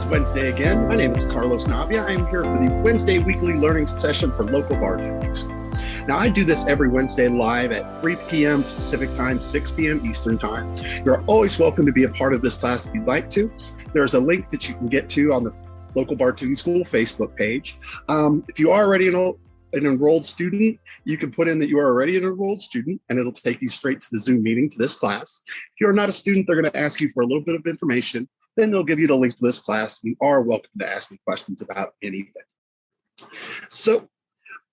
is Wednesday again. My name is Carlos Navia. I am here for the Wednesday weekly learning session for local bartending school. Now, I do this every Wednesday live at 3 p.m. Pacific time, 6 p.m. Eastern time. You're always welcome to be a part of this class if you'd like to. There's a link that you can get to on the local bartending school Facebook page. If you are already an enrolled student, you can put in that you are already an enrolled student and it'll take you straight to the Zoom meeting to this class. If you're not a student, they're going to ask you for a little bit of information. Then they'll give you the link to this class. You are welcome to ask me questions about anything. So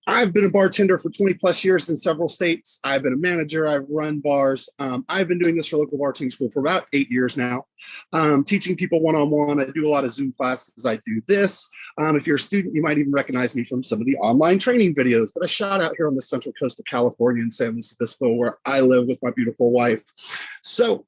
I've been a bartender for 20 plus years in several states. I've been a manager, I've run bars. I've been doing this for local bartending school for about 8 years now, teaching people one-on-one. I do a lot of Zoom classes. I do this. If you're a student, you might even recognize me from some of the online training videos that I shot out here on the central coast of California in San Luis Obispo, where I live with my beautiful wife. So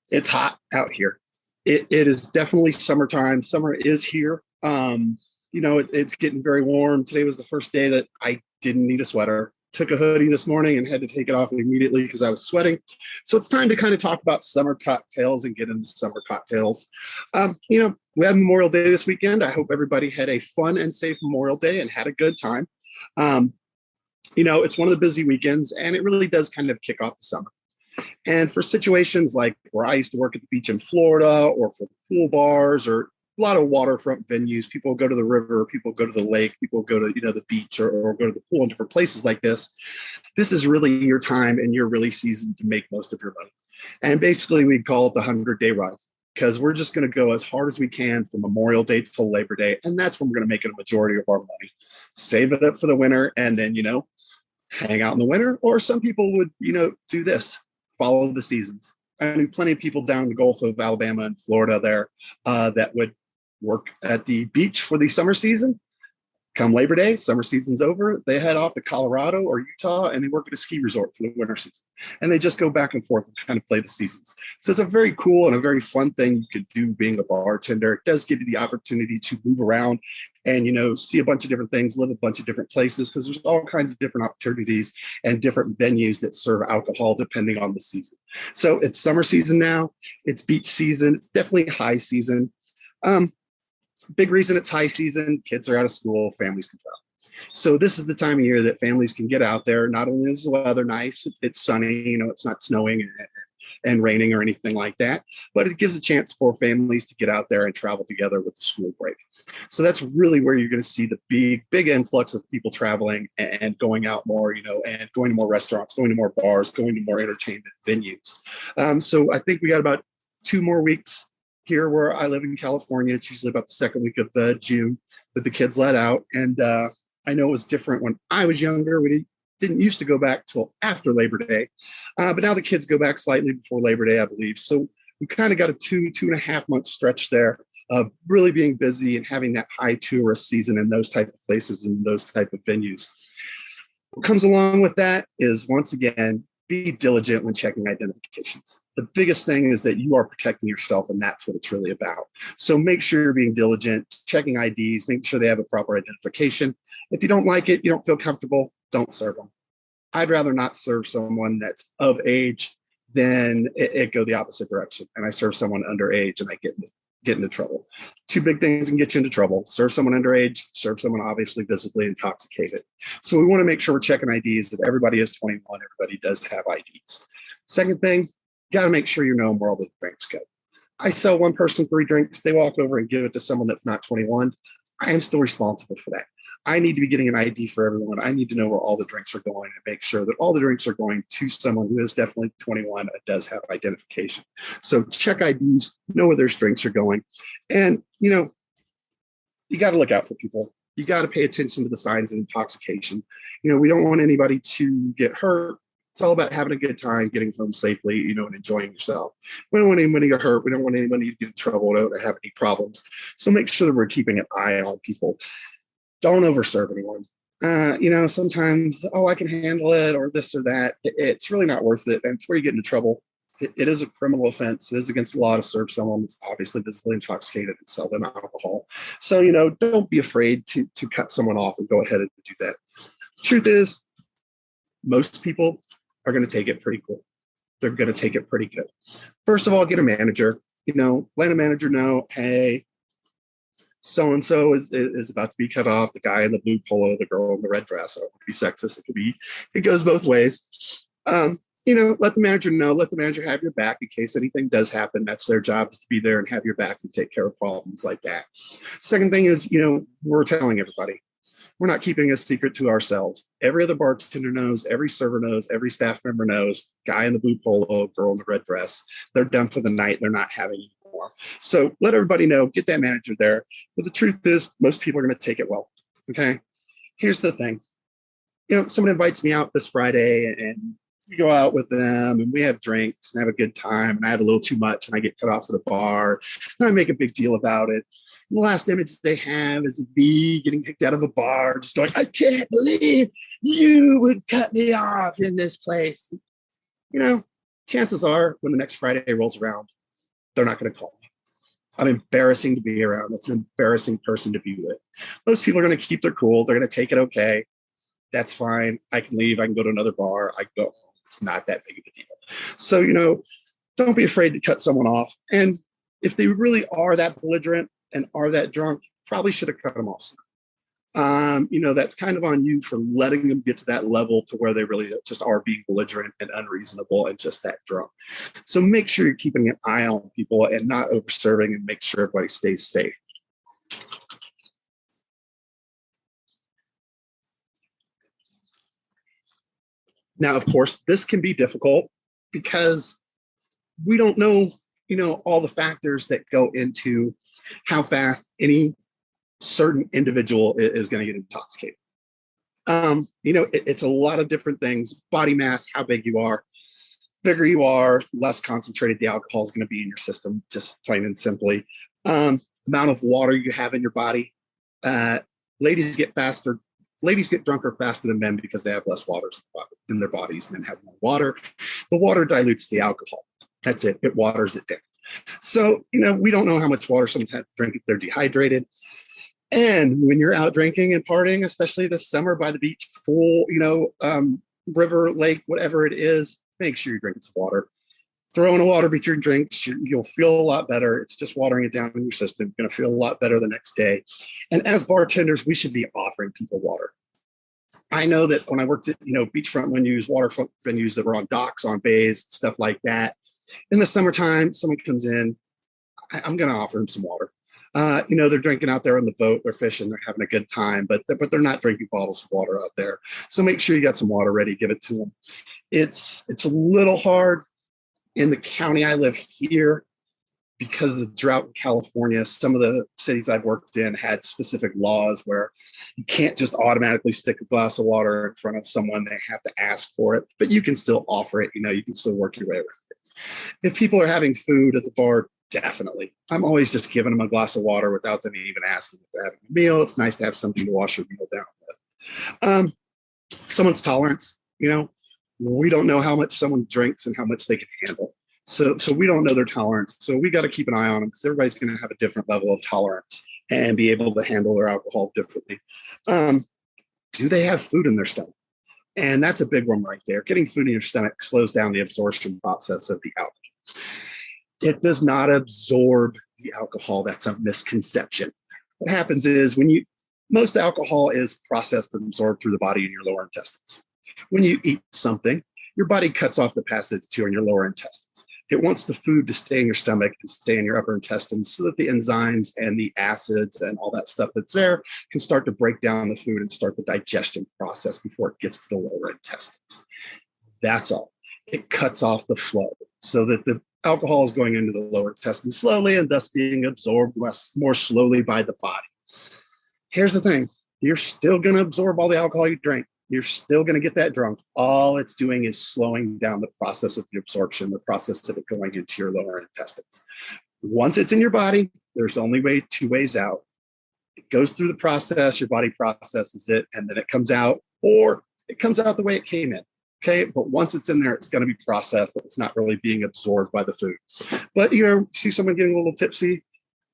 it's hot out here. It is definitely summertime. Summer is here. It's getting very warm. Today was the first day that I didn't need a sweater. Took a hoodie this morning and had to take it off immediately because I was sweating. So it's time to kind of talk about summer cocktails and get into summer cocktails. We have Memorial Day this weekend. I hope everybody had a fun and safe Memorial Day and had a good time. It's one of the busy weekends and it really does kind of kick off the summer. And for situations like where I used to work at the beach in Florida or for pool bars or a lot of waterfront venues, people go to the river, people go to the lake, people go to the beach or go to the pool in different places like this. This is really your time and your really season to make most of your money. And basically we call it the 100-day run because we're just going to go as hard as we can from Memorial Day till Labor Day. And that's when we're going to make it a majority of our money. Save it up for the winter and then, hang out in the winter. Or some people would, do this. Follow the seasons. I knew plenty of people down in the Gulf of Alabama and Florida there that would work at the beach for the summer season. Come Labor Day, summer season's over, they head off to Colorado or Utah and they work at a ski resort for the winter season. And they just go back and forth and kind of play the seasons. So it's a very cool and a very fun thing you could do being a bartender. It does give you the opportunity to move around and, see a bunch of different things, live a bunch of different places, because there's all kinds of different opportunities and different venues that serve alcohol depending on the season. So it's summer season now, it's beach season, it's definitely high season. Big reason it's high season, kids are out of school, families can travel. So this is the time of year that families can get out there. Not only is the weather nice, it's sunny, it's not snowing and raining or anything like that, but it gives a chance for families to get out there and travel together with the school break. So that's really where you're going to see the big influx of people traveling and going out more, and going to more restaurants, going to more bars, going to more entertainment venues. So I think we got about 2 more weeks here where I live in California. It's usually about the second week of June that the kids let out. And I know it was different when I was younger. We didn't used to go back till after Labor Day, but now the kids go back slightly before Labor Day, I believe. So we kind of got a 2.5 month stretch there of really being busy and having that high tourist season in those type of places and those type of venues. What comes along with that is, once again, be diligent when checking identifications. The biggest thing is that you are protecting yourself, and that's what it's really about. So make sure you're being diligent, checking IDs, making sure they have a proper identification. If you don't like it, you don't feel comfortable, don't serve them. I'd rather not serve someone that's of age than it go the opposite direction. And I serve someone underage and I get into trouble. 2 big things can get you into trouble: serve someone underage, serve someone obviously visibly intoxicated. So we want to make sure we're checking IDs, that everybody is 21, everybody does have IDs. Second thing, you got to make sure you know where all the drinks go. I sell one person 3 drinks, they walk over and give it to someone that's not 21. I am still responsible for that. I need to be getting an ID for everyone. I need to know where all the drinks are going and make sure that all the drinks are going to someone who is definitely 21 and does have identification. So check IDs, know where their drinks are going. And, you got to look out for people. You got to pay attention to the signs of intoxication. We don't want anybody to get hurt. It's all about having a good time, getting home safely, and enjoying yourself. We don't want anybody to get hurt. We don't want anybody to get in trouble or to have any problems. So make sure that we're keeping an eye on people. Don't overserve anyone. Sometimes, I can handle it or this or that. It's really not worth it. And before you get into trouble, it is a criminal offense. It is against the law to serve someone that's obviously visibly intoxicated and sell them alcohol. So, don't be afraid to cut someone off and go ahead and do that. Truth is, most people are going to take it pretty cool. They're going to take it pretty good. First of all, get a manager. Let a manager know, hey, so-and-so is about to be cut off. The guy in the blue polo, the girl in the red dress. I don't want to be sexist. It goes both ways. Let the manager know, let the manager have your back in case anything does happen. That's their job, is to be there and have your back and take care of problems like that. Second thing is, we're telling everybody. We're not keeping a secret to ourselves. Every other bartender knows, every server knows, every staff member knows, guy in the blue polo, girl in the red dress, they're done for the night. They're not having anymore. So let everybody know, get that manager there. But the truth is, most people are going to take it well. Okay. Here's the thing. Someone invites me out this Friday and we go out with them and we have drinks and have a good time. And I have a little too much and I get cut off at the bar. And I make a big deal about it. And the last image they have is of me getting kicked out of the bar, just going, I can't believe you would cut me off in this place. Chances are when the next Friday rolls around, they're not going to call me. I'm embarrassing to be around. That's an embarrassing person to be with. Most people are going to keep their cool. They're going to take it okay. That's fine. I can leave. I can go to another bar. I can go home. It's not that big of a deal. So, don't be afraid to cut someone off. And if they really are that belligerent and are that drunk, probably should have cut them off. That's kind of on you for letting them get to that level to where they really just are being belligerent and unreasonable and just that drunk. So make sure you're keeping an eye on people and not over serving, and make sure everybody stays safe. Now, of course, this can be difficult because we don't know, all the factors that go into how fast any certain individual is going to get intoxicated. It's a lot of different things. Body mass, how big you are. Bigger you are, less concentrated the alcohol is going to be in your system, just plain and simply. Amount of water you have in your body. Ladies get drunker faster than men because they have less water in their bodies. Men have more water. The water dilutes the alcohol. That's it. It waters it down. So, we don't know how much water someone's had to drink if they're dehydrated. And when you're out drinking and partying, especially this summer by the beach, pool, river, lake, whatever it is, make sure you're drinking some water. Throw in a water between drinks. You'll feel a lot better. It's just watering it down in your system. You're going to feel a lot better the next day. And as bartenders, we should be offering people water. I know that when I worked at, beachfront venues, waterfront venues that were on docks, on bays, stuff like that, in the summertime, someone comes in, I'm going to offer them some water. They're drinking out there on the boat, they're fishing, they're having a good time, but they're not drinking bottles of water out there. So make sure you got some water ready, give it to them. It's a little hard in the county I live here because of the drought in California. Some of the cities I've worked in had specific laws where you can't just automatically stick a glass of water in front of someone. They have to ask for it, but you can still offer it. You can still work your way around it. If people are having food at the bar, definitely. I'm always just giving them a glass of water without them even asking if they're having a meal. It's nice to have something to wash your meal down with. Someone's tolerance, we don't know how much someone drinks and how much they can handle. So we don't know their tolerance. So we got to keep an eye on them because everybody's going to have a different level of tolerance and be able to handle their alcohol differently. Do they have food in their stomach? And that's a big one right there. Getting food in your stomach slows down the absorption process of the alcohol. It does not absorb the alcohol. That's a misconception. What happens is most alcohol is processed and absorbed through the body in your lower intestines. When you eat something, your body cuts off the passage to in your lower intestines. It wants the food to stay in your stomach and stay in your upper intestines so that the enzymes and the acids and all that stuff that's there can start to break down the food and start the digestion process before it gets to the lower intestines. That's all. It cuts off the flow so that the alcohol is going into the lower intestines slowly and thus being absorbed more slowly by the body. Here's the thing. You're still going to absorb all the alcohol you drink. You're still going to get that drunk. All it's doing is slowing down the process of the absorption, the process of it going into your lower intestines. Once it's in your body, there's only two ways out. It goes through the process, your body processes it, and then it comes out, or it comes out the way it came in. Okay, but once it's in there, it's going to be processed. It's not really being absorbed by the food. But, see someone getting a little tipsy,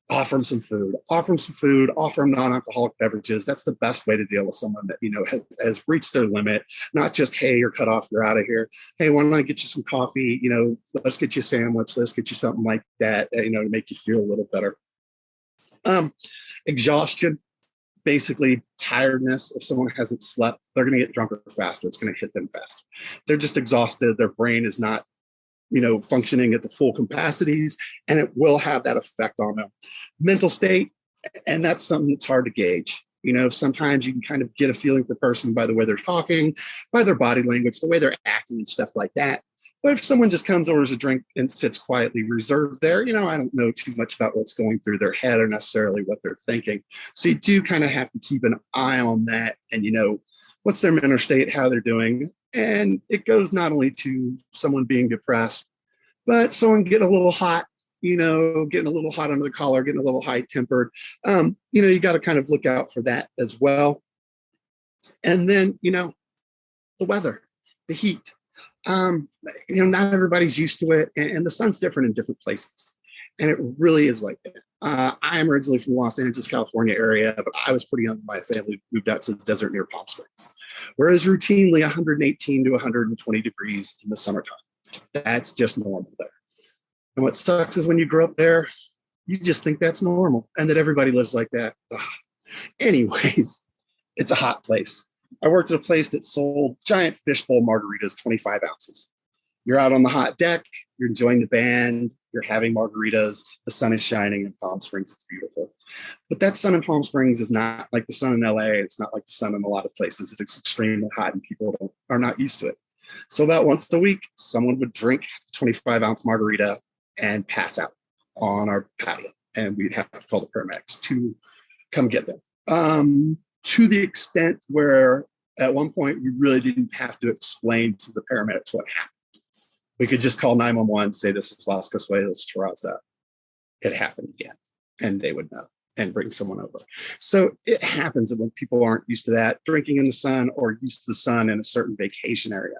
offer them some food, offer them non-alcoholic beverages. That's the best way to deal with someone that, has reached their limit, not just, hey, you're cut off, you're out of here. Hey, why don't I get you some coffee? Let's get you a sandwich. Let's get you something like that, to make you feel a little better. Exhaustion, basically tiredness. If someone hasn't slept, they're going to get drunker faster. It's going to hit them faster. They're just exhausted. Their brain is not, functioning at the full capacities, and it will have that effect on them. Mental state, and that's something that's hard to gauge. Sometimes you can kind of get a feeling for a person by the way they're talking, by their body language, the way they're acting and stuff like that. But if someone just comes, orders a drink, and sits quietly reserved there, I don't know too much about what's going through their head or necessarily what they're thinking. So you do kind of have to keep an eye on that and, what's their mental state, how they're doing. And it goes not only to someone being depressed, but someone getting a little hot, getting a little hot under the collar, getting a little high tempered. You got to kind of look out for that as well. And then, the weather, the heat. Not everybody's used to it, and the sun's different in different places. And it really is like that. I am originally from Los Angeles, California area, but I was pretty young when my family moved out to the desert near Palm Springs, whereas routinely 118 to 120 degrees in the summertime. That's just normal there. And what sucks is when you grow up there, you just think that's normal and that everybody lives like that. Ugh. Anyways, it's a hot place. I worked at a place that sold giant fishbowl margaritas, 25 ounces. You're out on the hot deck, you're enjoying the band, you're having margaritas, the sun is shining in Palm Springs, it's beautiful. But that sun in Palm Springs is not like the sun in LA, it's not like the sun in a lot of places. It's extremely hot and people are not used to it. So about once a week, someone would drink 25-ounce margarita and pass out on our patio. And we'd have to call the paramedics to come get them. To the extent where at one point we really didn't have to explain to the paramedics what happened. We could just call 911, say this is Las Caselas Terraza. It happened again, and they would know and bring someone over. So it happens when people aren't used to that, drinking in the sun or used to the sun in a certain vacation area.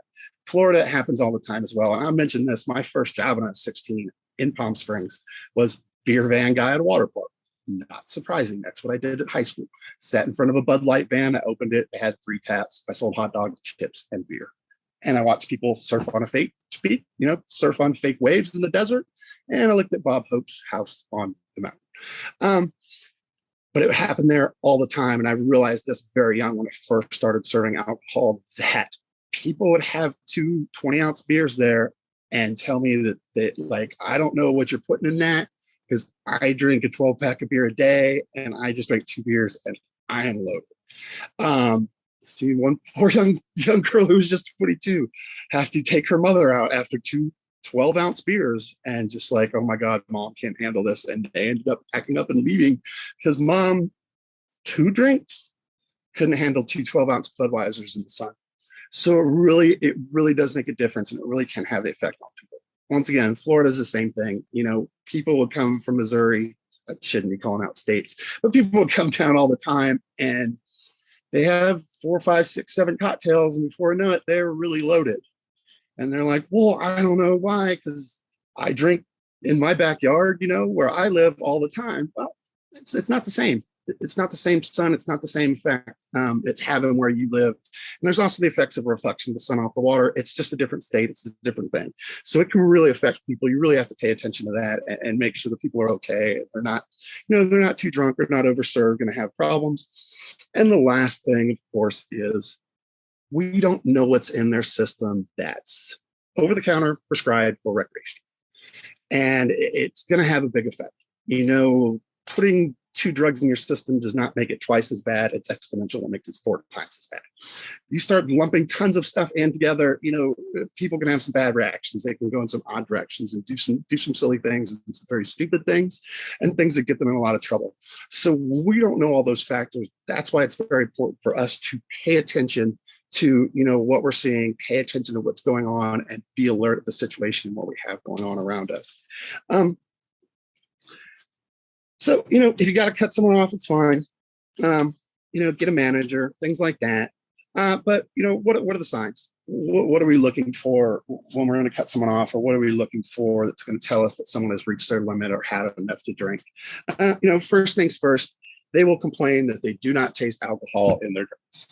Florida, it happens all the time as well. And I mentioned this, my first job when I was 16 in Palm Springs was beer van guy at a water park. Not surprising. That's what I did at high school. Sat in front of a Bud Light van. I opened it. They had 3 taps. I sold hot dogs, chips, and beer. And I watched people surf on a fake beach, surf on fake waves in the desert. And I looked at Bob Hope's house on the mountain. But it happened there all the time. And I realized this very young when I first started serving alcohol, that people would have 2 20-ounce beers there and tell me that I don't know what you're putting in that, because I drink a 12-pack of beer a day and I just drank 2 beers and I am loaded. See one poor young girl who was just 22 have to take her mother out after 2 12-ounce beers and just like, oh my God, mom can't handle this. And they ended up packing up and leaving because mom, 2 drinks, couldn't handle 2 12-ounce Budweisers in the sun. So it really does make a difference, and it really can have the effect on people. Once again, Florida is the same thing. People would come from Missouri. I shouldn't be calling out states, but people would come down all the time and they have 4, 5, 6, 7 cocktails. And before I know it, they're really loaded. And they're like, well, I don't know why, because I drink in my backyard, where I live all the time. Well, it's not the same. It's not the same sun. It's not the same effect. It's having where you live. And there's also the effects of reflection of the sun off the water. It's just a different state. It's a different thing. So it can really affect people. You really have to pay attention to that and make sure that people are okay. They're not, they're not too drunk or not overserved, going to have problems. And the last thing, of course, is we don't know what's in their system that's over the counter prescribed for recreation. And it's going to have a big effect. Putting 2 drugs in your system does not make it twice as bad. It's exponential. It makes it 4 times as bad. You start lumping tons of stuff in together, people can have some bad reactions. They can go in some odd directions and do some silly things and some very stupid things and things that get them in a lot of trouble. So we don't know all those factors. That's why it's very important for us to pay attention to, what we're seeing, pay attention to what's going on, and be alert of the situation and what we have going on around us. So, if you got to cut someone off, it's fine. Get a manager, things like that. But, what are the signs? What are we looking for when we're going to cut someone off? Or what are we looking for that's going to tell us that someone has reached their limit or had enough to drink? First things first, they will complain that they do not taste alcohol in their drinks.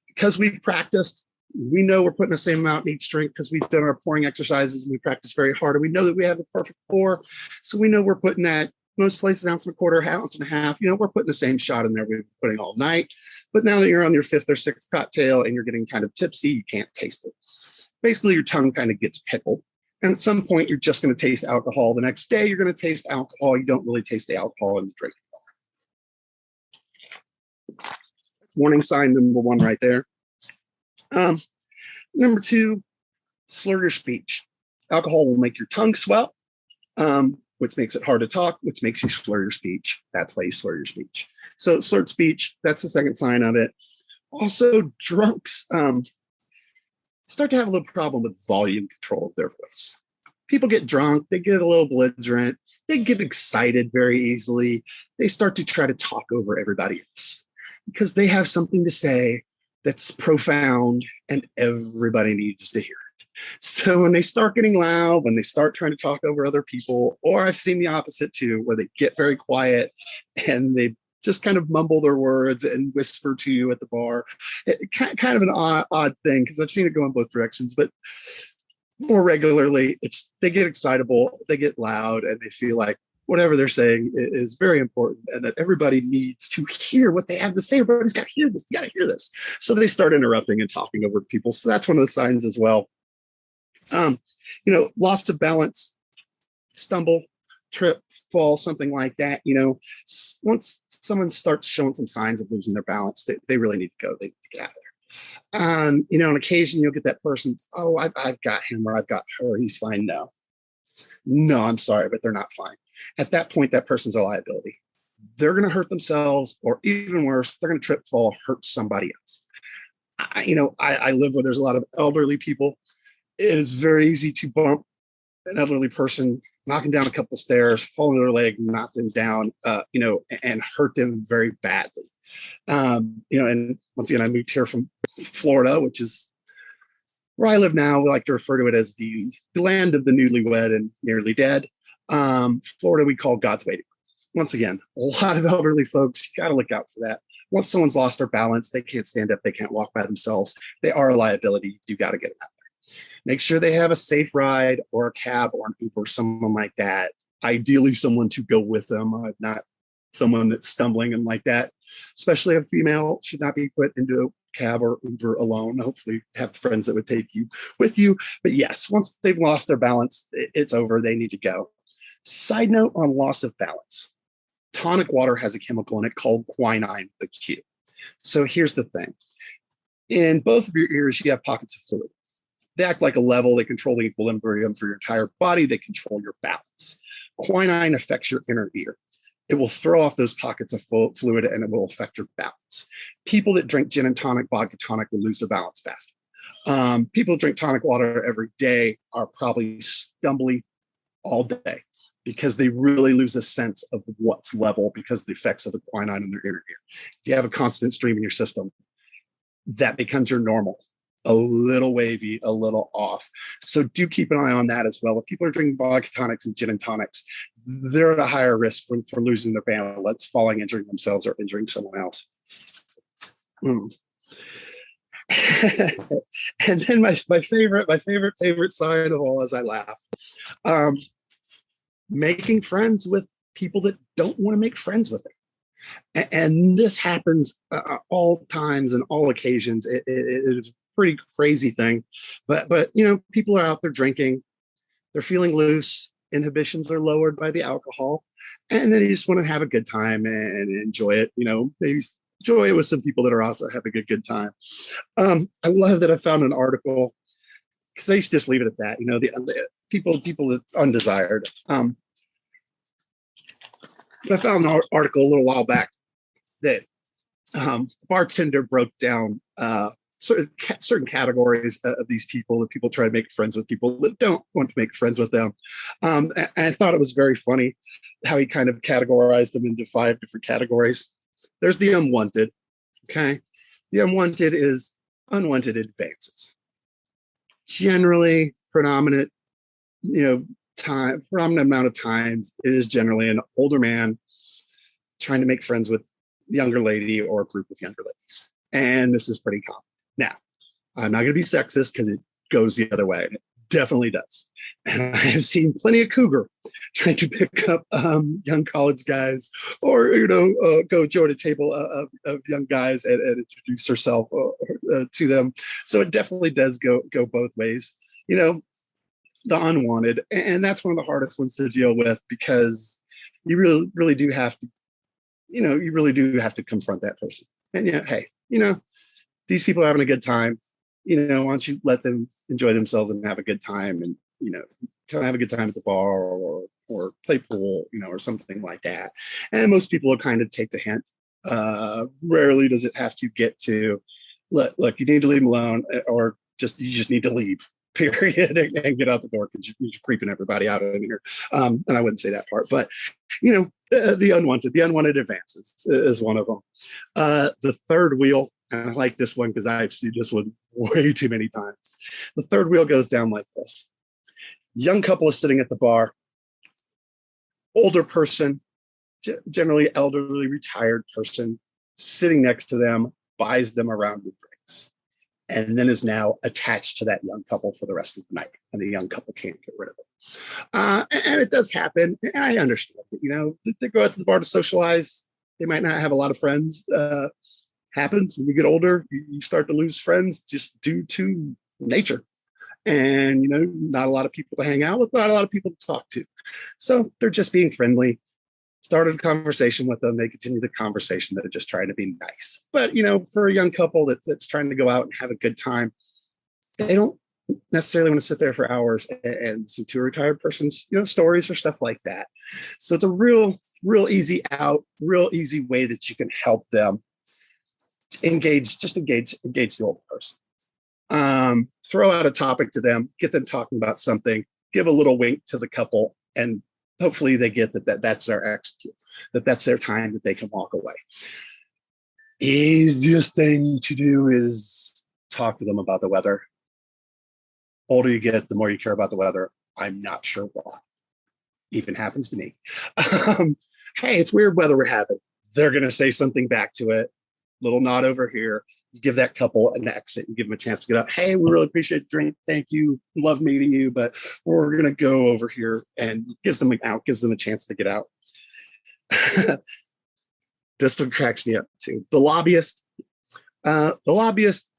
Because we've practiced, we know we're putting the same amount in each drink because we've done our pouring exercises and we practice very hard. And we know that we have a perfect pour. So we know we're putting that Most places, ounce and a quarter, ounce and a half. We're putting the same shot in there we've been putting all night. But now that you're on your fifth or sixth cocktail and you're getting kind of tipsy, you can't taste it. Basically, your tongue kind of gets pickled. And at some point, you're just going to taste alcohol. The next day, you're going to taste alcohol. You don't really taste the alcohol in the drink. Warning sign number one right there. Number two, slur your speech. Alcohol will make your tongue swell, which makes it hard to talk, which makes you slur your speech. That's why you slur your speech. So slurred speech, that's the second sign of it. Also, drunks start to have a little problem with volume control of their voice. People get drunk, they get a little belligerent, they get excited very easily. They start to try to talk over everybody else because they have something to say that's profound and everybody needs to hear it. So when they start getting loud, when they start trying to talk over other people, or I've seen the opposite too, where they get very quiet and they just kind of mumble their words and whisper to you at the bar. Kind of an odd thing because I've seen it go in both directions, but more regularly, they get excitable, they get loud, and they feel like whatever they're saying is very important and that everybody needs to hear what they have to say. Everybody's got to hear this. You got to hear this. So they start interrupting and talking over people. So that's one of the signs as well. Loss of balance, stumble, trip, fall, something like that. Once someone starts showing some signs of losing their balance, they really need to go. They need to get out of there. On occasion, you'll get that person, oh, I've got him or I've got her. He's fine. No, I'm sorry, but they're not fine. At that point, that person's a liability. They're going to hurt themselves, or even worse, they're going to trip, fall, hurt somebody else. I live where there's a lot of elderly people. It is very easy to bump an elderly person, knocking down a couple of stairs, falling to their leg, knock them down, and hurt them very badly. And once again, I moved here from Florida, which is where I live now. We like to refer to it as the land of the newlywed and nearly dead. Florida, we call God's waiting room. Once again, a lot of elderly folks, you got to look out for that. Once someone's lost their balance, they can't stand up, they can't walk by themselves. They are a liability. You got to get them out there. Make sure they have a safe ride or a cab or an Uber, someone like that. Ideally, someone to go with them, not someone that's stumbling and like that. Especially a female should not be put into a cab or Uber alone. Hopefully have friends that would take you with you. But yes, once they've lost their balance, it's over. They need to go. Side note on loss of balance. Tonic water has a chemical in it called quinine, the Q. So here's the thing. In both of your ears, you have pockets of fluid. They act like a level. They control the equilibrium for your entire body. They control your balance. Quinine affects your inner ear. It will throw off those pockets of fluid and it will affect your balance. People that drink gin and tonic, vodka tonic will lose their balance faster. People that drink tonic water every day are probably stumbling all day because they really lose a sense of what's level because of the effects of the quinine in their inner ear. If you have a constant stream in your system, that becomes your normal. A little wavy, a little off. So do keep an eye on that as well. If people are drinking vodka tonics and gin and tonics, they're at a higher risk for losing their balance, falling, injuring themselves, or injuring someone else. And then my favorite sign of all is I laugh. Making friends with people that don't want to make friends with them. And this happens all times and all occasions. It is a pretty crazy thing, but people are out there drinking, they're feeling loose, inhibitions are lowered by the alcohol, and they just want to have a good time and enjoy it. Maybe enjoy it with some people that are also having a good time. I love that I found an article because I used to just leave it at that. The people that's undesired. I found an article a little while back that bartender broke down certain categories of these people that people try to make friends with, people that don't want to make friends with them. And I thought it was very funny how he kind of categorized them into 5 different categories. There's the unwanted. Okay. The unwanted is unwanted advances. Generally predominant amount of times, it is generally an older man trying to make friends with a younger lady or a group of younger ladies. And this is pretty common. Now, I'm not going to be sexist because it goes the other way. definitely does. And I have seen plenty of cougar trying to pick up young college guys, or go join a table of young guys and introduce herself to them. So it definitely does go both ways. The unwanted, and that's one of the hardest ones to deal with, because you really do have to, you really do have to confront that person. And hey, these people are having a good time. Why don't you let them enjoy themselves and have a good time, and kind of have a good time at the bar, or play pool, or something like that. And most people will kind of take the hint. Rarely does it have to get to, look, you need to leave them alone, or you just need to leave. Period, and get out the door, because you're creeping everybody out in here. And I wouldn't say that part, but the unwanted advances is one of them. The third wheel, and I like this one because I've seen this one way too many times. The third wheel goes down like this: young couple is sitting at the bar, older person, generally elderly, retired person, sitting next to them, buys them a round of drinks, and then is now attached to that young couple for the rest of the night, and the young couple can't get rid of it. And it does happen, and I understand it. They go out to the bar to socialize. They might not have a lot of friends. Happens when you get older. You start to lose friends just due to nature, and not a lot of people to hang out with, not a lot of people to talk to. So they're just being friendly. Started a conversation with them. They continue the conversation. They're just trying to be nice. But for a young couple that's trying to go out and have a good time, they don't necessarily want to sit there for hours and see two retired persons, stories or stuff like that. So it's a real easy out, real easy way that you can help them engage the older person. Throw out a topic to them, get them talking about something, give a little wink to the couple, and hopefully they get that's their execute, that's their time that they can walk away. Easiest thing to do is talk to them about the weather. Older you get, the more you care about the weather. I'm not sure why. Even happens to me. Hey, it's weird weather we're having. They're going to say something back to it. Little nod over here. You give that couple an exit and give them a chance to get up. Hey, we really appreciate the drink. Thank you. Love meeting you, but we're going to go over here, and gives them a chance to get out. This one cracks me up too. The lobbyist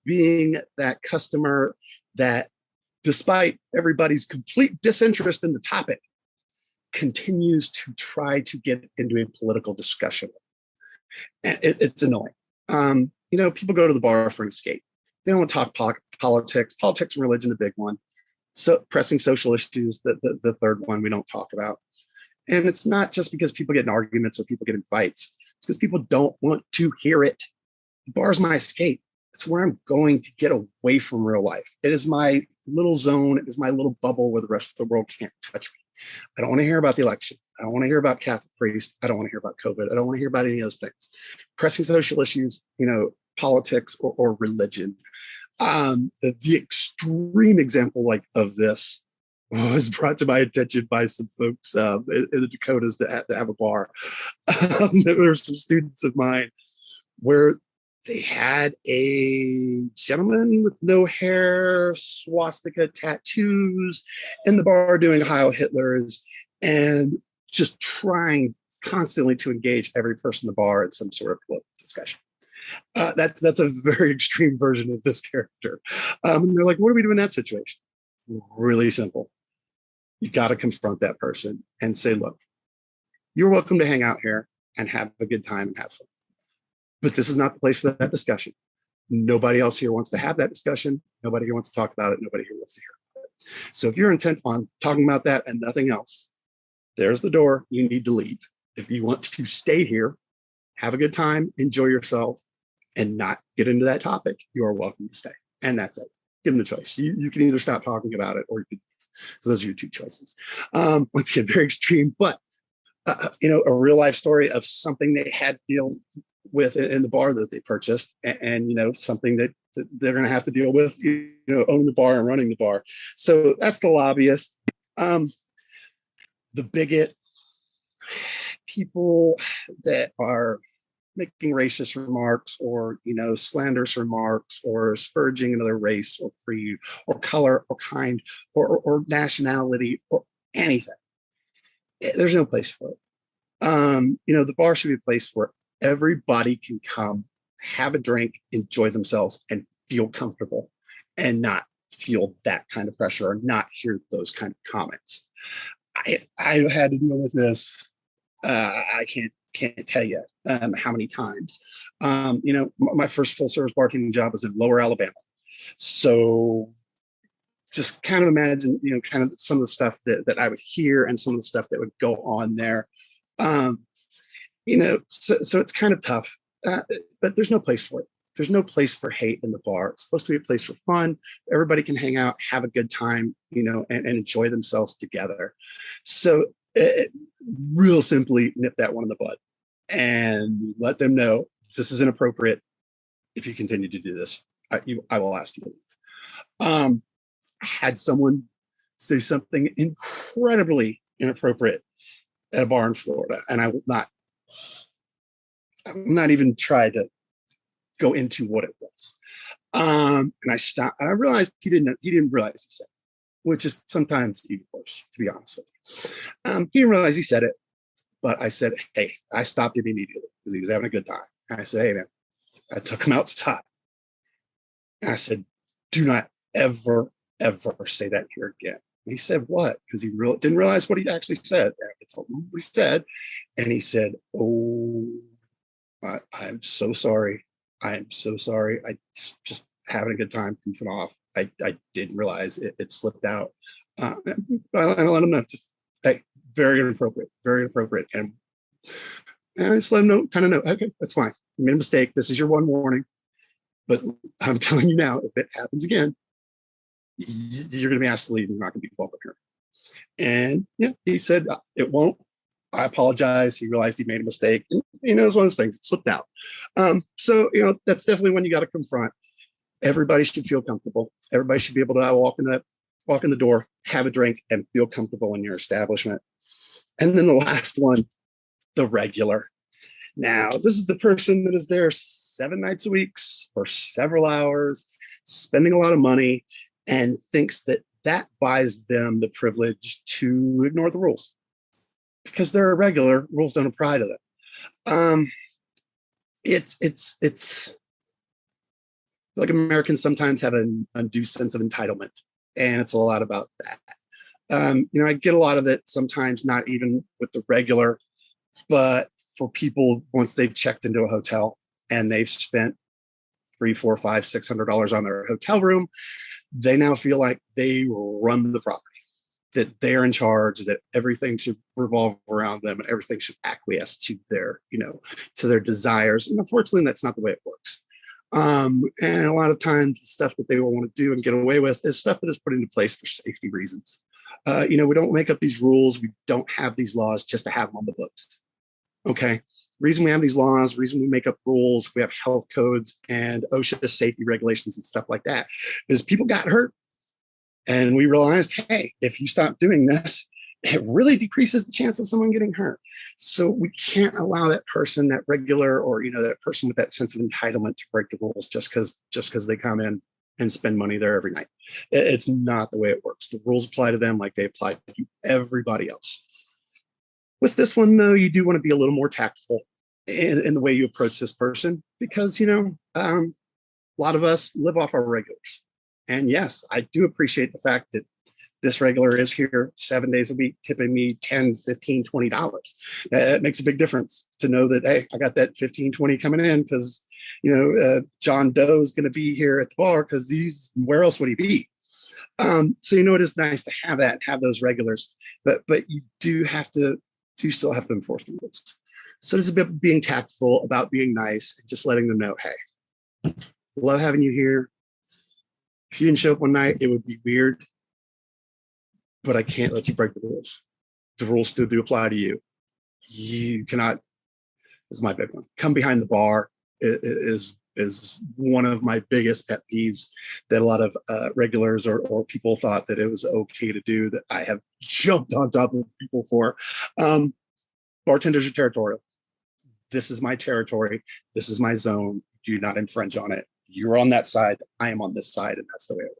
being that customer that, despite everybody's complete disinterest in the topic, continues to try to get into a political discussion. And it's annoying. People go to the bar for an escape. They don't want to talk politics. Politics and religion, the big one. So pressing social issues, the third one we don't talk about. And it's not just because people get in arguments or people get in fights. It's because people don't want to hear it. The bar is my escape. It's where I'm going to get away from real life. It is my little zone. It is my little bubble where the rest of the world can't touch me. I don't want to hear about the election. I don't want to hear about Catholic priests. I don't want to hear about COVID. I don't want to hear about any of those things. Pressing social issues, politics or religion. The extreme example of this was brought to my attention by some folks in the Dakotas that have a bar. There were some students of mine where they had a gentleman with no hair, swastika tattoos in the bar doing Heil Hitlers, and just trying constantly to engage every person in the bar in some sort of political discussion. That's a very extreme version of this character. And they're like, what do we do in that situation? Really simple. You got to confront that person and say, look, you're welcome to hang out here and have a good time and have fun. But this is not the place for that discussion. Nobody else here wants to have that discussion. Nobody here wants to talk about it. Nobody here wants to hear about it. So if you're intent on talking about that and nothing else, there's the door. You need to leave. If you want to stay here, have a good time, enjoy yourself, and not get into that topic, you are welcome to stay. And that's it. Give them the choice. You can either stop talking about it or you can leave. So those are your two choices. Once again, very extreme, but a real life story of something they had to deal with in the bar that they purchased, and something that they're going to have to deal with, owning the bar and running the bar. So that's the lobbyist. The bigot, people that are making racist remarks or, slanderous remarks or spurging another race or creed or color or kind or nationality or anything. There's no place for it. The bar should be a place where everybody can come, have a drink, enjoy themselves, and feel comfortable and not feel that kind of pressure or not hear those kind of comments. I had to deal with this. I can't tell you how many times. My first full service bartending job was in Lower Alabama. So just kind of imagine, kind of some of the stuff that I would hear and some of the stuff that would go on there. So it's kind of tough, but there's no place for it. There's no place for hate in the bar. It's supposed to be a place for fun. Everybody can hang out, have a good time, and enjoy themselves together. So real simply nip that one in the bud and let them know this is inappropriate. If you continue to do this, I will ask you to leave. I had someone say something incredibly inappropriate at a bar in Florida, and I'm not even trying to go into what it was. And I stopped, and I realized he didn't realize he said it, which is sometimes even worse, to be honest with you. He didn't realize he said it, but I said, hey, I stopped him immediately because he was having a good time. And I said, hey, man, I took him outside. And I said, do not ever say that here again. And he said, what? Because he didn't realize what he actually said. I told him what he said. And he said, oh, I'm so sorry. I am so sorry. I just having a good time goofing off. I didn't realize it slipped out. I let him know, just, hey, very inappropriate. And I just let him know, okay, that's fine. You made a mistake. This is your one warning. But I'm telling you now, if it happens again, you're going to be asked to leave and you're not going to be welcome here. And yeah, he said, it won't. I apologize. He realized he made a mistake. And, it was one of those things. It slipped out. So, that's definitely when you got to confront. Everybody should feel comfortable. Everybody should be able to walk in the door, have a drink, and feel comfortable in your establishment. And then the last one, the regular. Now, this is the person that is there 7 nights a week for several hours, spending a lot of money, and thinks that buys them the privilege to ignore the rules. Because they're a regular, rules don't apply to them. It's like Americans sometimes have an undue sense of entitlement, and it's a lot about that. I get a lot of it sometimes, not even with the regular, but for people once they've checked into a hotel and they've spent $300, $400, $500, $600 on their hotel room, they now feel like they run the property, that they're in charge, that everything should revolve around them and everything should acquiesce to their, to their desires. And unfortunately, that's not the way it works. And a lot of times the stuff that they will want to do and get away with is stuff that is put into place for safety reasons. We don't make up these rules. We don't have these laws just to have them on the books. Okay. Reason we have these laws, reason we make up rules, we have health codes and OSHA safety regulations and stuff like that, is people got hurt. And we realized, hey, if you stop doing this, it really decreases the chance of someone getting hurt. So we can't allow that person, that regular, or that person with that sense of entitlement to break the rules just because they come in and spend money there every night. It's not the way it works. The rules apply to them like they apply to everybody else. With this one, though, you do want to be a little more tactful in the way you approach this person, because a lot of us live off our regulars. And yes, I do appreciate the fact that this regular is here 7 days a week, tipping me $10, $15, $20. It makes a big difference to know that, hey, I got that 15, 20 coming in because, John Doe is going to be here at the bar because where else would he be? So, it is nice to have that, have those regulars, but you still have to enforce the rules. So it's a bit being tactful, about being nice, and just letting them know, hey, love having you here. If you didn't show up one night, it would be weird, but I can't let you break the rules. The rules still do apply to you. You cannot, this is my big one, come behind the bar is one of my biggest pet peeves that a lot of regulars or people thought that it was okay to do, that I have jumped on top of people for. Bartenders are territorial. this is my territory. This is my zone. Do not infringe on it. You're on that side. I am on this side. And that's the way it works.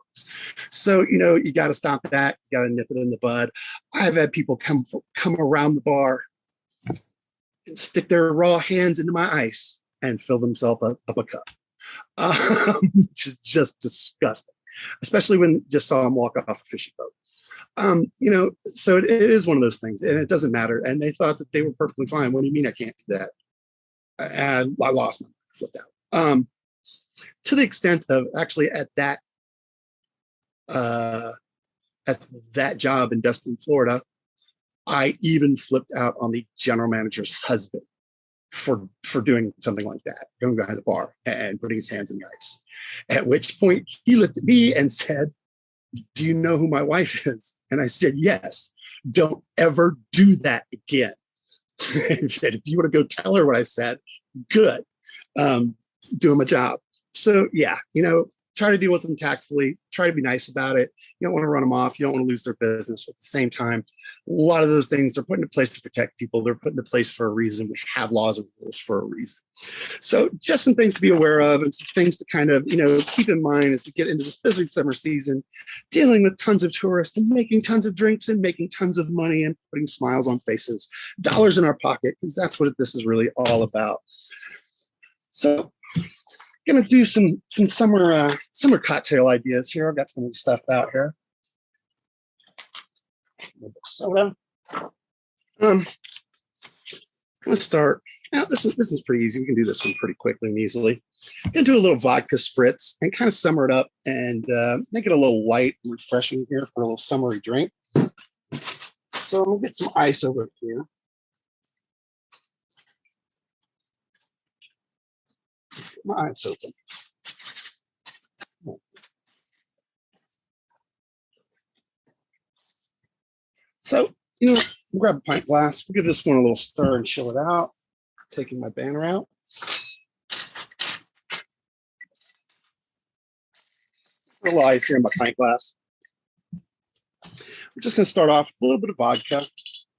So, you got to stop that. You got to nip it in the bud. I've had people come around the bar and stick their raw hands into my ice and fill themselves up a cup. Which is just disgusting, especially when just saw them walk off a fishing boat. So it is one of those things, and it doesn't matter. And they thought that they were perfectly fine. What do you mean I can't do that? And I lost my flipped out. To the extent of actually at that job in Destin, Florida, I even flipped out on the general manager's husband for doing something like that, going behind the bar and putting his hands in the ice. At which point he looked at me and said, "Do you know who my wife is?" And I said, "Yes." "Don't ever do that again." If you want to go tell her what I said, good. Doing my job. So yeah, try to deal with them tactfully, try to be nice about it. You don't want to run them off. You don't want to lose their business. At the same time, a lot of those things they're put into place to protect people. They're put into place for a reason. We have laws and rules for a reason. So just some things to be aware of and some things to kind of, keep in mind as we get into this busy summer season, dealing with tons of tourists and making tons of drinks and making tons of money and putting smiles on faces, dollars in our pocket, because that's what this is really all about. So I'm gonna do some summer cocktail ideas here. I've got some of the stuff out here. A little bit of soda. I'm gonna start. Now this is pretty easy. We can do this one pretty quickly and easily. I'm gonna do a little vodka spritz and kind of summer it up and make it a little light and refreshing here for a little summery drink. So I'm gonna get some ice over here. My eyes open. So, grab a pint glass. We'll give this one a little stir and chill it out. Taking my banner out. A little ice here in my pint glass. We're just going to start off with a little bit of vodka.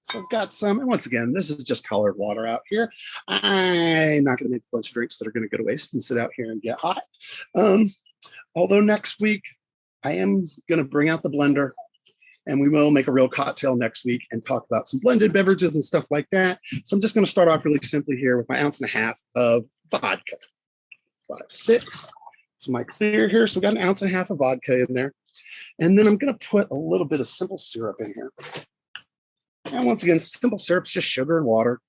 So I've got some, and once again, this is just colored water out here. I'm not going to make a bunch of drinks that are going to go to waste and sit out here and get hot. Although next week, I am going to bring out the blender, and we will make a real cocktail next week and talk about some blended beverages and stuff like that. So I'm just going to start off really simply here with my 1.5 ounces of vodka. 5, 6. It's my clear here. So we've got 1.5 ounces of vodka in there. And then I'm going to put a little bit of simple syrup in here. And once again, simple syrup is just sugar and water.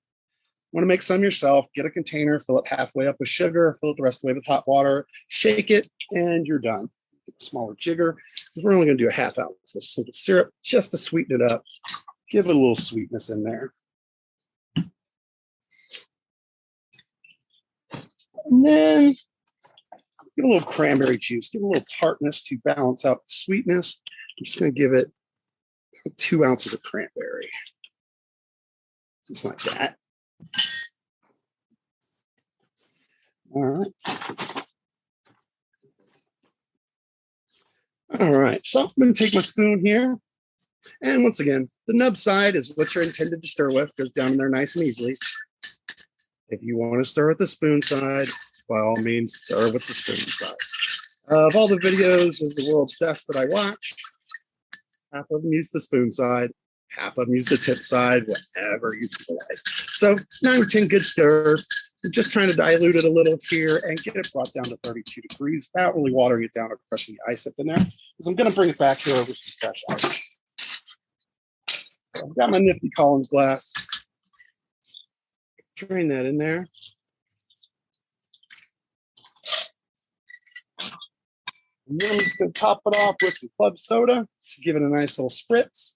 Want to make some yourself, get a container, fill it halfway up with sugar, fill it the rest of the way with hot water, shake it, and you're done. Get a smaller jigger, because we're only going to do a 1/2 ounce of simple syrup just to sweeten it up. Give it a little sweetness in there. And then give a little cranberry juice, give a little tartness to balance out the sweetness. I'm just going to give it 2 ounces of cranberry. Just like that. All right. All right. So I'm going to take my spoon here. And once again, the nub side is what you're intended to stir with. Goes down in there nice and easily. If you want to stir with the spoon side, by all means, stir with the spoon side. Of all the videos of the world's best that I watch, half of them use the spoon side, half of them use the tip side, whatever you feel like. So 9 or 10 good stirs. We're just trying to dilute it a little here and get it brought down to 32 degrees without really watering it down or crushing the ice up in there. Because I'm going to bring it back here over some fresh ice. So I've got my nifty Collins glass. Drain that in there. And then I'm just going to top it off with some club soda to give it a nice little spritz.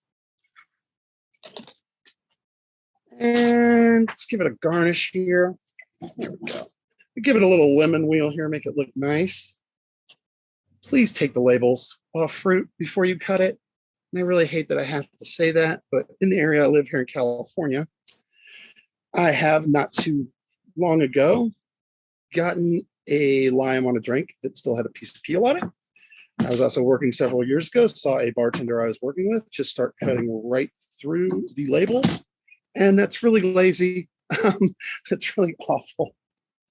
And let's give it a garnish here. There we go. We give it a little lemon wheel here, make it look nice. Please take the labels off fruit before you cut it. And I really hate that I have to say that, but in the area I live here in California, I have not too long ago gotten a lime on a drink that still had a piece of peel on it. I was also working several years ago, saw a bartender I was working with just start cutting right through the labels. And that's really lazy. It's really awful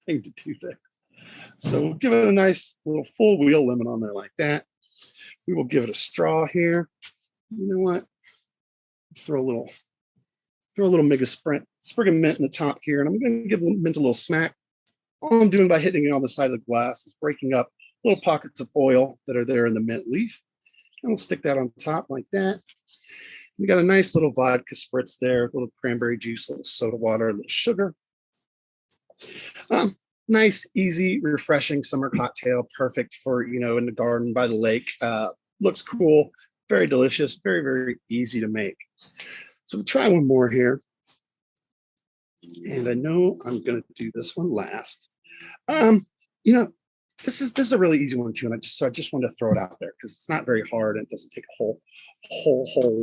thing to do there. So we'll give it a nice little full wheel lemon on there like that. We will give it a straw here. You know what? Throw a little mega sprig of mint in the top here, and I'm going to give mint a little smack. All I'm doing by hitting it on the side of the glass is breaking up little pockets of oil that are there in the mint leaf. And we'll stick that on top like that. We got a nice little vodka spritz there, a little cranberry juice, a little soda water, a little sugar. Nice, easy, refreshing summer cocktail, perfect for, in the garden by the lake. Looks cool, very delicious, very, very easy to make. So we'll try one more here. And I know I'm going to do this one last. This is a really easy one too, and I just wanted to throw it out there because it's not very hard and it doesn't take a whole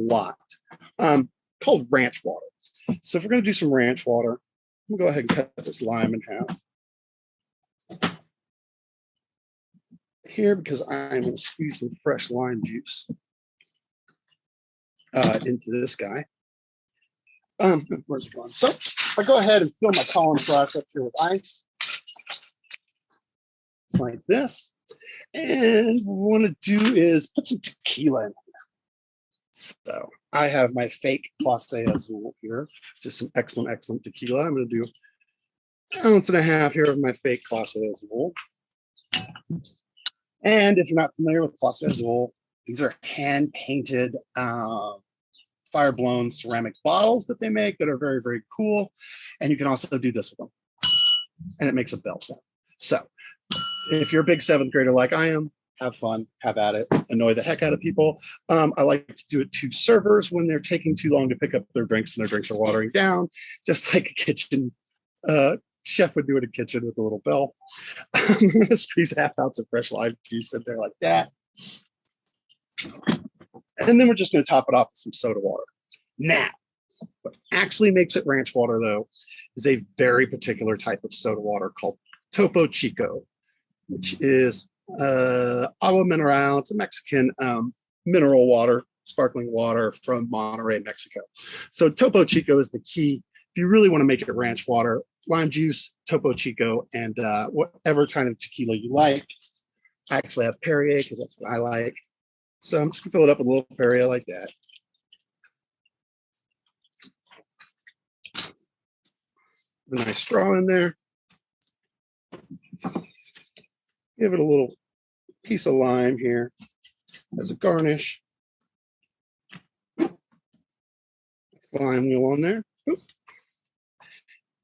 lot. Called ranch water. So if we're going to do some ranch water, we'll go ahead and cut this lime in half here because I'm going to squeeze some fresh lime juice into this guy. Where's it going? So if I go ahead and fill my column glass up here with ice, like this, and what we want to do is put some tequila in here. So I have my fake Clase Azul here, just some excellent tequila. I'm going to do 1.5 ounces here of my fake Clase Azul. And if you're not familiar with Clase Azul, these are hand painted fire blown ceramic bottles that they make that are very, very cool. And you can also do this with them, and it makes a bell sound. So if you're a big 7th grader like I am, have fun, have at it, annoy the heck out of people. I like to do it to servers when they're taking too long to pick up their drinks and their drinks are watering down, just like a kitchen chef would do in a kitchen with a little bell. I'm going to squeeze 1/2 ounce of fresh lime juice in there like that. And then we're just going to top it off with some soda water. Now, what actually makes it ranch water, though, is a very particular type of soda water called Topo Chico, which is agua mineral. It's a Mexican mineral water, sparkling water from Monterrey, Mexico. So Topo Chico is the key. If you really want to make it ranch water, lime juice, Topo Chico, and whatever kind of tequila you like. I actually have Perrier because that's what I like. So I'm just going to fill it up with a little Perrier like that. Put a nice straw in there. Give it a little piece of lime here as a garnish. Lime wheel on there. Oop.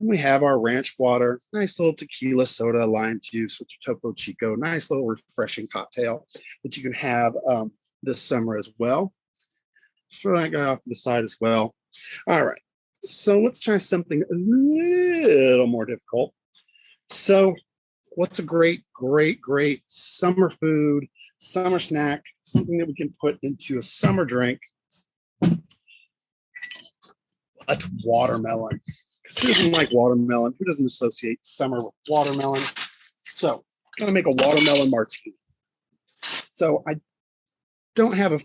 And we have our ranch water, nice little tequila, soda, lime juice with your Topo Chico, nice little refreshing cocktail that you can have this summer as well. Throw that guy off to the side as well. All right, so let's try something a little more difficult. So what's a great summer food, summer snack, something that we can put into a summer drink? But watermelon. Because who doesn't like watermelon? Who doesn't associate summer with watermelon? So I'm gonna make a watermelon martini. So I don't have a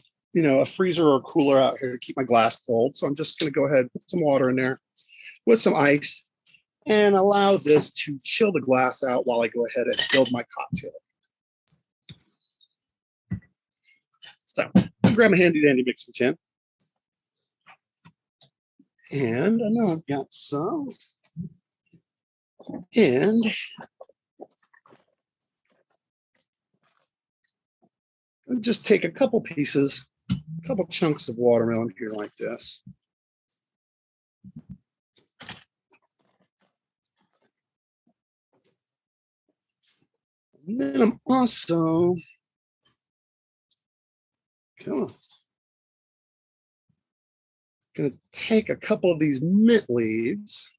freezer or cooler out here to keep my glass cold. So I'm just gonna go ahead and put some water in there with some ice and allow this to chill the glass out while I go ahead and build my cocktail. So I'll grab a handy dandy mixing tin. And I know I've got some. And I'll just take a couple pieces, a couple chunks of watermelon here like this. And then I'm also, gonna take a couple of these mint leaves,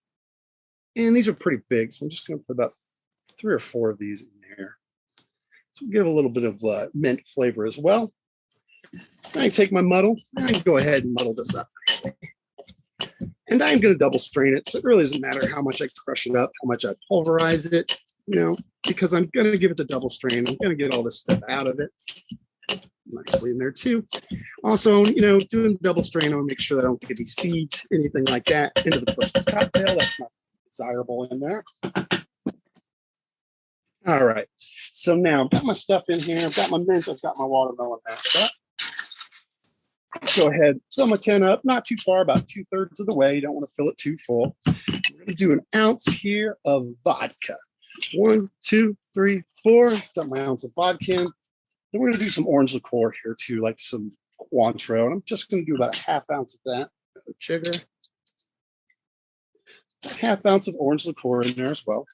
and these are pretty big, so I'm just gonna put about 3 or 4 of these in there. So we'll give a little bit of mint flavor as well. I take my muddle, and I can go ahead and muddle this up. And I'm gonna double strain it, so it really doesn't matter how much I crush it up, how much I pulverize it, because I'm gonna give it the double strain. I'm gonna get all this stuff out of it nicely in there too. Also, doing double strain, I want to make sure that I don't get any seeds, anything like that into the person's cocktail. That's not desirable in there. All right, so now I've got my stuff in here. I've got my mint, I've got my watermelon mashed up. Go ahead, fill my tin up, not too far, about 2/3 of the way. You don't want to fill it too full. We're gonna do an ounce here of vodka. 1, 2, 3, 4. Got my ounce of vodka in. Then we're gonna do some orange liqueur here too, like some Cointreau. And I'm just gonna do about a 1/2 ounce of that. Sugar. A 1/2 ounce of orange liqueur in there as well.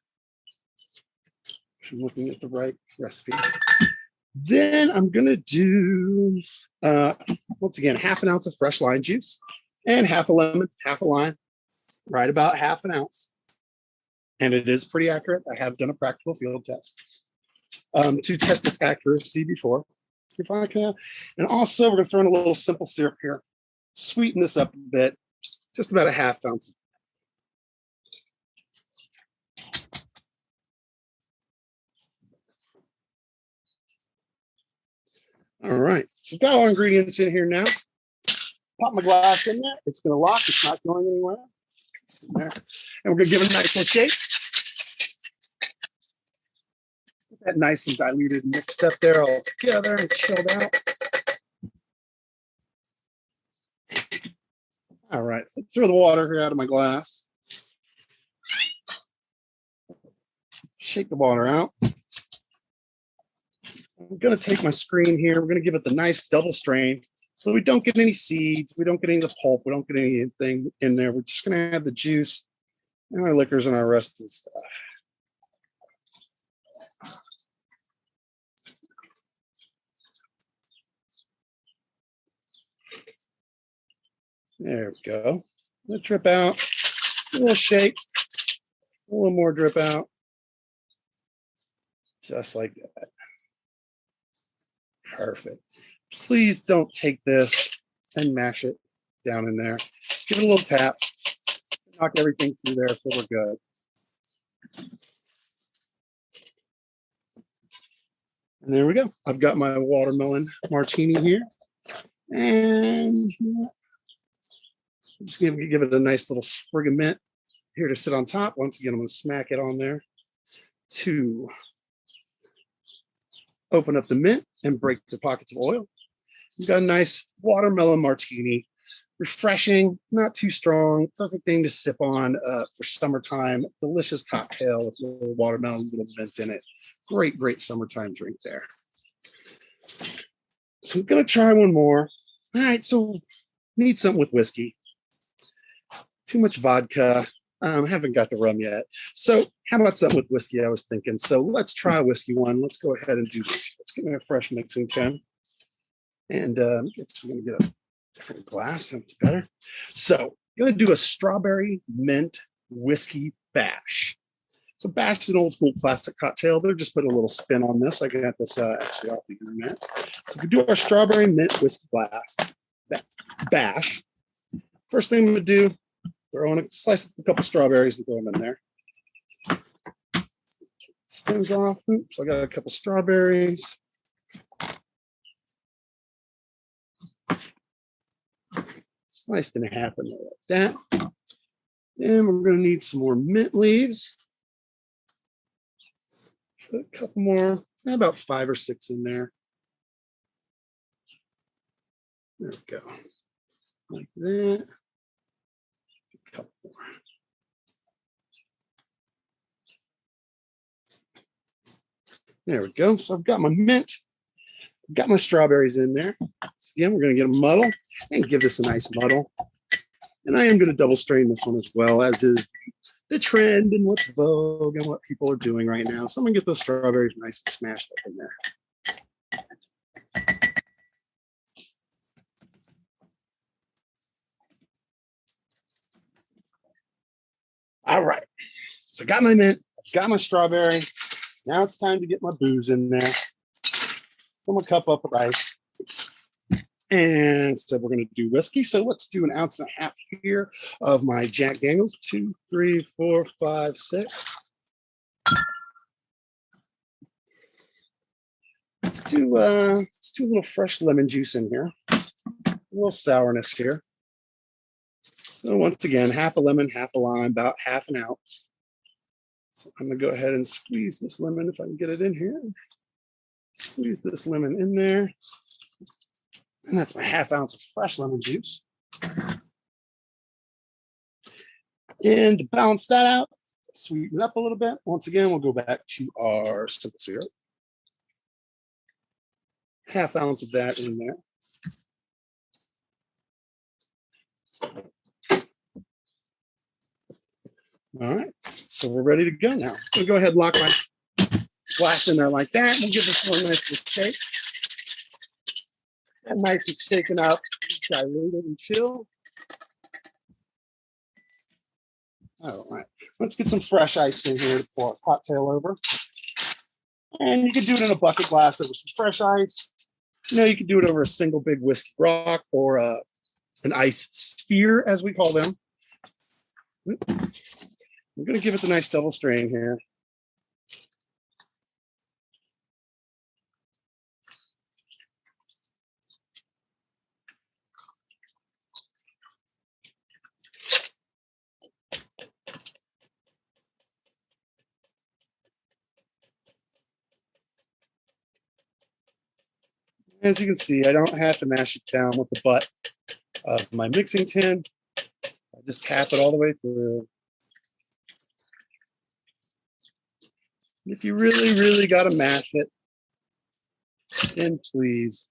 I'm looking at the right recipe. Then I'm gonna do, once again, 1/2 ounce of fresh lime juice and 1/2 lemon, 1/2 lime, right about 1/2 ounce. And it is pretty accurate. I have done a practical field test to test its accuracy before, if I can. And also, we're gonna throw in a little simple syrup here, sweeten this up a bit, just about a 1/2 ounce. All right, so I've got all our ingredients in here now. Pop my glass in there. It's gonna lock, it's not going anywhere. It's in there. And we're gonna give it a nice little shake. Get that nice and diluted mixed up there all together and chilled out. All right, let's throw the water here out of my glass. Shake the water out. I'm gonna take my screen here. We're gonna give it the nice double strain so we don't get any seeds, we don't get any of the pulp, we don't get anything in there. We're just gonna add the juice and our liquors and our rest of the stuff. There we go. Let it drip out. A little shake. A little more drip out. Just like that. Perfect. Please don't take this and mash it down in there. Give it a little tap. Knock everything through there so we're good. And there we go. I've got my watermelon martini here. And I'm just going to give it a nice little sprig of mint here to sit on top. Once again, I'm going to smack it on there to open up the mint and break the pockets of oil. You've got a nice watermelon martini, refreshing, not too strong, perfect thing to sip on for summertime. Delicious cocktail with a little watermelon, little mint in it. Great, great summertime drink there. So I'm gonna try one more. All right, so need something with whiskey. Too much vodka. Haven't got the rum yet. So how about something with whiskey? I was thinking. So let's try whiskey one. Let's go ahead and do this. Let's get me a fresh mixing tin. And I'm going to get a different glass. That's better. So I'm going to do a strawberry mint whiskey bash. So bash is an old school classic cocktail. They're just putting a little spin on this. I got this actually off the internet. So we do our strawberry mint whiskey bash. First thing I'm going to do, slice a couple strawberries and throw them in there. Stems off. Oops, I got a couple strawberries. Sliced in half in there like that. And we're going to need some more mint leaves. Put a couple more, about 5 or 6 in there. There we go. Like that. A couple more. There we go. So I've got my mint. I've got my strawberries in there. So again, we're going to get a muddle and give this a nice muddle. And I am going to double strain this one as well, as is the trend and what's vogue and what people are doing right now. So I'm going to get those strawberries nice and smashed up in there. All right. So I got my mint, got my strawberry. Now it's time to get my booze in there. Fill my cup up with ice. And so we're going to do whiskey. So let's do 1.5 ounces here of my Jack Daniels. 2, 3, 4, 5, 6. Let's do a little fresh lemon juice in here. A little sourness here. So once again, half a lemon, half a lime, about 1/2 ounce. So I'm gonna go ahead and squeeze this lemon if I can get it in here. Squeeze this lemon in there. And that's my ½ ounce of fresh lemon juice. And to balance that out, sweeten it up a little bit. Once again, we'll go back to our simple syrup. ½ ounce of that in there. All right, so we're ready to go now. I'm gonna go ahead and lock my glass in there like that. We'll give this one a nice little shake. And nice and shaken up, diluted and chill. All right, let's get some fresh ice in here to pour a cocktail over. And you can do it in a bucket glass over some fresh ice. You know, you can do it over a single big whiskey rock or an ice sphere, as we call them. I'm going to give it the nice double strain here. As you can see, I don't have to mash it down with the butt of my mixing tin. I just tap it all the way through. If you really, really got to mash it, then please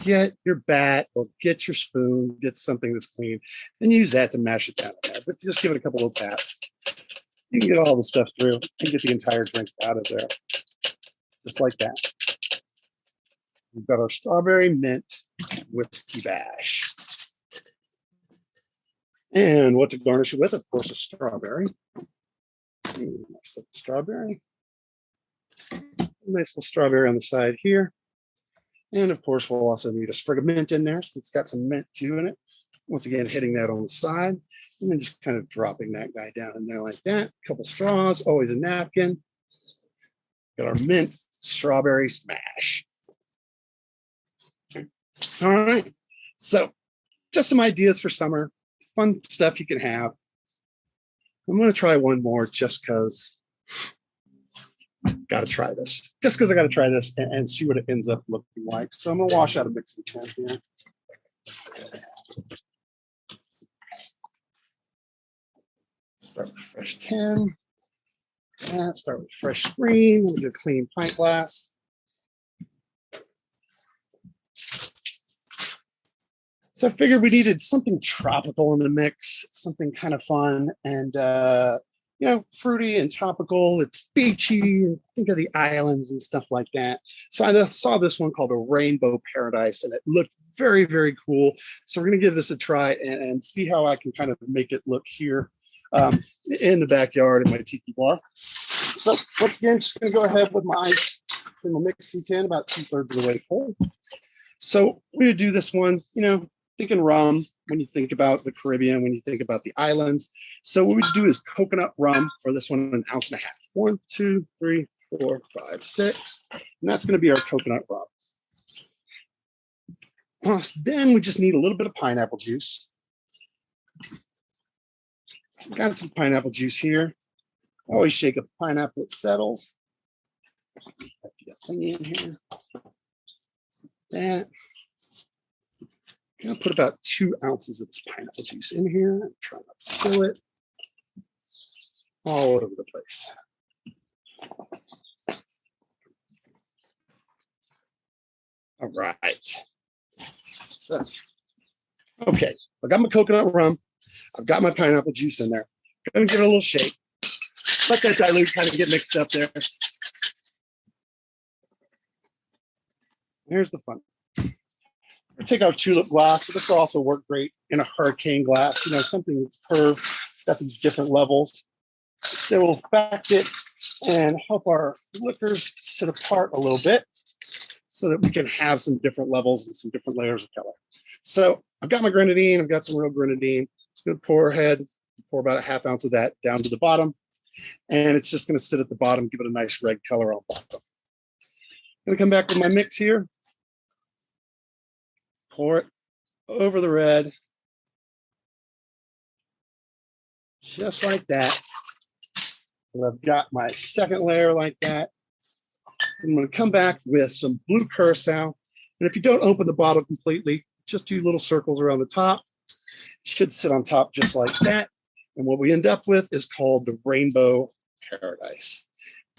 get your bat or get your spoon, get something that's clean, and use that to mash it down. But just give it a couple of taps. You can get all the stuff through and get the entire drink out of there, just like that. We've got our strawberry mint whiskey bash. And what to garnish it with, of course, a strawberry. Nice little strawberry. Nice little strawberry on the side here. And of course, we'll also need a sprig of mint in there, so it's got some mint too in it. Once again, hitting that on the side, and then just kind of dropping that guy down in there like that. A couple straws, always a napkin. Got our mint strawberry smash. All right, so just some ideas for summer, fun stuff you can have. I'm going to try one more just because got to try this. Just because I got to try this and see what it ends up looking like. So I'm going to wash out a mixing tin here. Start with fresh tin. Yeah, start with fresh screen. We'll do a clean pint glass. So I figured we needed something tropical in the mix, something kind of fun and, you know, fruity and tropical. It's beachy. And think of the islands and stuff like that. So I saw this one called a Rainbow Paradise, and it looked very, very cool. So we're going to give this a try and see how I can kind of make it look here in the backyard in my tiki bar. So once again, just going to go ahead with my ice in the mixing tin, about 2/3 of the way full. So we're going to do this one, you know, thinking rum when you think about the Caribbean, when you think about the islands. So what we do is coconut rum for this one, 1.5 ounces. 1, 2, 3, 4, 5, 6. And that's going to be our coconut rum. Then we just need a little bit of pineapple juice. So I've got some pineapple juice here. Always shake up the pineapple, it settles. Put the thing in here. That. I'm gonna put about 2 ounces of this pineapple juice in here. Try not to spill it all over the place. All right. So, okay, I got my coconut rum. I've got my pineapple juice in there. I'm gonna give it a little shake. Let that dilute kind of get mixed up there. Here's the fun. Take our tulip glass. This will also work great in a hurricane glass, you know, something that's curved, got these different levels. They will affect it and help our liquors sit apart a little bit so that we can have some different levels and some different layers of color. So I've got my grenadine. I've got some real grenadine. Just going to pour about 1/2 ounce of that down to the bottom. And it's just going to sit at the bottom, give it a nice red color on bottom. I'm going to come back with my mix here. Pour it over the red, just like that. I've got my second layer like that. I'm going to come back with some blue curacao. And if you don't open the bottle completely, just do little circles around the top. It should sit on top just like that. And what we end up with is called the Rainbow Paradise.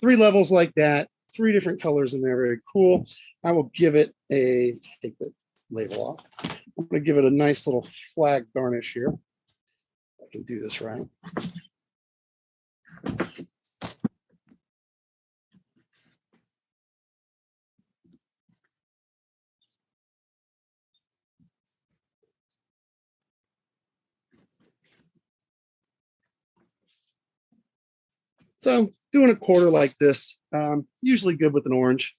3 levels like that, 3 different colors in there, very cool. I will give it a, take the label off. I'm going to give it a nice little flag garnish here. I can do this right. So doing a quarter like this, usually good with an orange,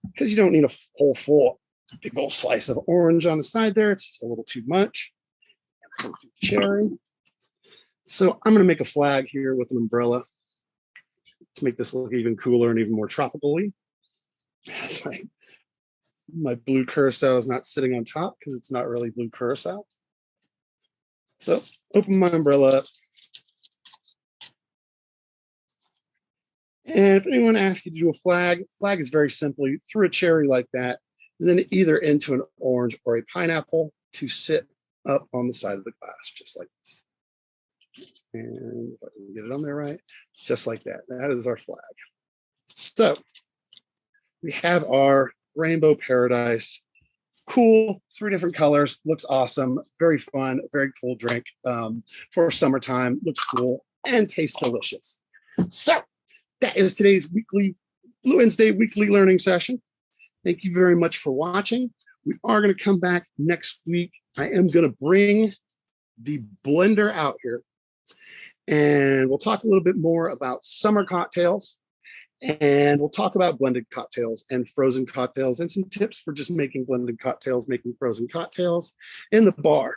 because you don't need a whole full big old slice of orange on the side there. It's just a little too much. Cherry. So I'm going to make a flag here with an umbrella to make this look even cooler and even more tropical-y. My blue curacao is not sitting on top because it's not really blue curacao. So open my umbrella up. And if anyone asks you to do a flag is very simple. You throw a cherry like that, and then either into an orange or a pineapple to sit up on the side of the glass, just like this. And if I can get it on there right, just like that. That is our flag. So we have our Rainbow Paradise. Cool, 3 different colors, looks awesome, very fun, very cool drink for summertime, looks cool, and tastes delicious. So that is today's Blue Wednesday weekly learning session. Thank you very much for watching. We are going to come back next week. I am going to bring the blender out here, and we'll talk a little bit more about summer cocktails, and we'll talk about blended cocktails and frozen cocktails and some tips for just making blended cocktails, making frozen cocktails in the bar.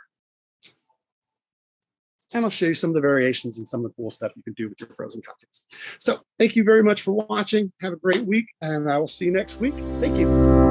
And I'll show you some of the variations and some of the cool stuff you can do with your frozen cocktails. So thank you very much for watching. Have a great week, and I will see you next week. Thank you.